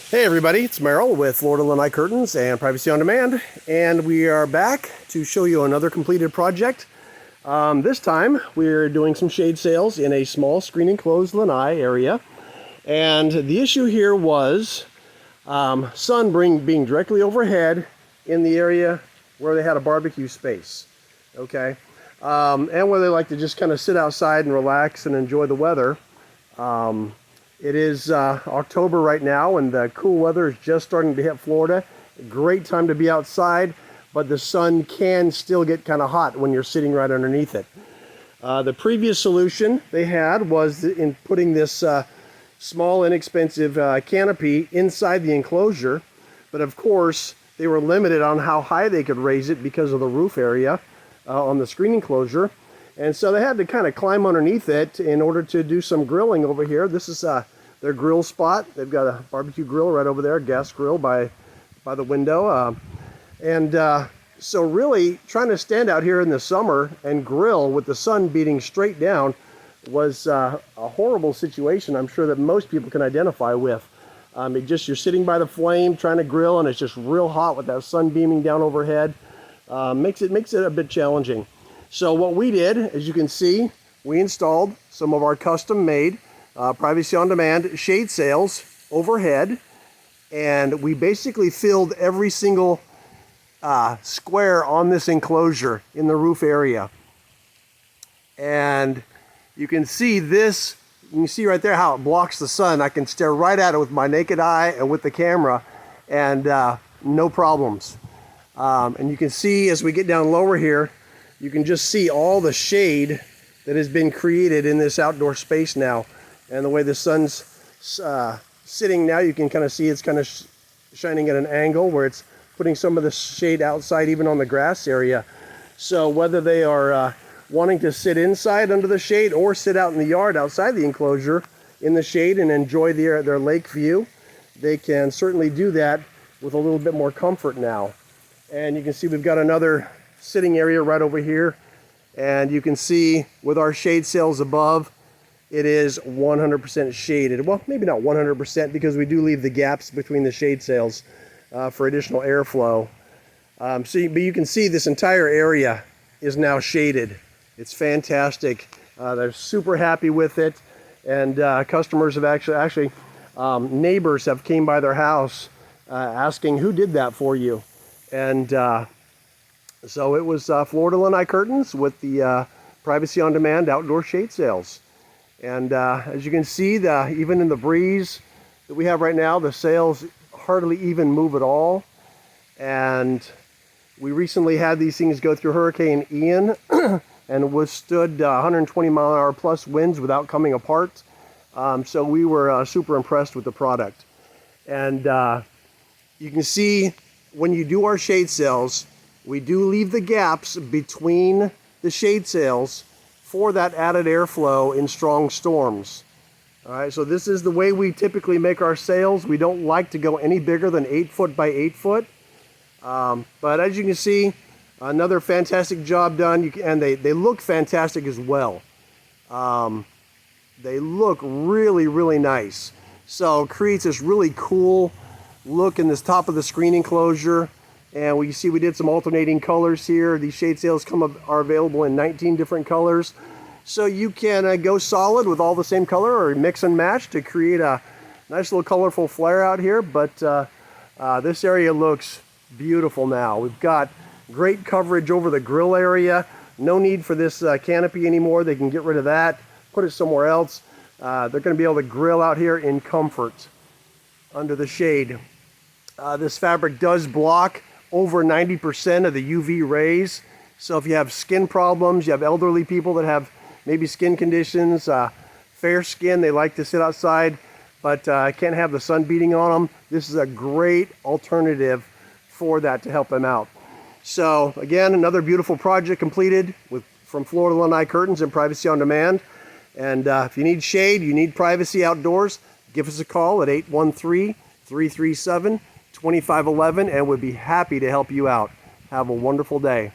Hey everybody, it's Merrill with Florida Lanai Curtains and Privacy on Demand, and we are back to show you another completed project. This time we're doing some shade sails in a small screen enclosed lanai area, and the issue here was sun being directly overhead in the area where they had a barbecue space, okay, and where they like to just kind of sit outside and relax and enjoy the weather. It is October right now, and the cool weather is just starting to hit Florida. Great time to be outside, but the sun can still get kind of hot when you're sitting right underneath it. The previous solution they had was in putting this small, inexpensive canopy inside the enclosure, but of course they were limited on how high they could raise it because of the roof area on the screen enclosure. And so they had to kind of climb underneath it in order to do some grilling over here. This is their grill spot. They've got a barbecue grill right over there, gas grill by the window. So really trying to stand out here in the summer and grill with the sun beating straight down was a horrible situation. I'm sure that most people can identify with. You're sitting by the flame trying to grill, and it's just real hot with that sun beaming down overhead. Makes it a bit challenging. So what we did, as you can see, we installed some of our custom-made Privacy on Demand shade sails overhead, and we basically filled every single square on this enclosure in the roof area. And you can see this, you can see right there how it blocks the sun. I can stare right at it with my naked eye and with the camera, and no problems. And you can see as we get down lower here, you can just see all the shade that has been created in this outdoor space now. And the way the sun's sitting now, you can kind of see it's kind of shining at an angle where it's putting some of the shade outside, even on the grass area. So whether they are wanting to sit inside under the shade or sit out in the yard outside the enclosure in the shade and enjoy their lake view, they can certainly do that with a little bit more comfort now. And you can see we've got another sitting area right over here, and you can see with our shade sails above, it is 100% shaded. Well, maybe not 100% because we do leave the gaps between the shade sails for additional airflow. But you can see this entire area is now shaded. It's fantastic. They're super happy with it, and customers have actually neighbors have came by their house asking who did that for you. And so it was Florida Lanai Curtains with the Privacy on Demand outdoor shade sails. And as you can see, even in the breeze that we have right now, the sails hardly even move at all. And we recently had these things go through Hurricane Ian and withstood 120 mile an hour plus winds without coming apart. So we were super impressed with the product. And you can see when you do our shade sails, we do leave the gaps between the shade sails for that added airflow in strong storms. All right, so this is the way we typically make our sails. We don't like to go any bigger than 8 foot by 8 foot. But as you can see, another fantastic job done, and they look fantastic as well. They look really, really nice. So it creates this really cool look in this top of the screen enclosure. And we see we did some alternating colors here. These shade sails are available in 19 different colors. So you can go solid with all the same color or mix and match to create a nice little colorful flare out here. But this area looks beautiful now. We've got great coverage over the grill area. No need for this canopy anymore. They can get rid of that, put it somewhere else. They're going to be able to grill out here in comfort under the shade. This fabric does block over 90% of the UV rays. So if you have skin problems, you have elderly people that have maybe skin conditions, fair skin, they like to sit outside, but can't have the sun beating on them, this is a great alternative for that to help them out. So again, another beautiful project completed from Florida Lanai Curtains and Privacy on Demand. And if you need shade, you need privacy outdoors, give us a call at 813-337-2511, and we'd be happy to help you out. Have a wonderful day.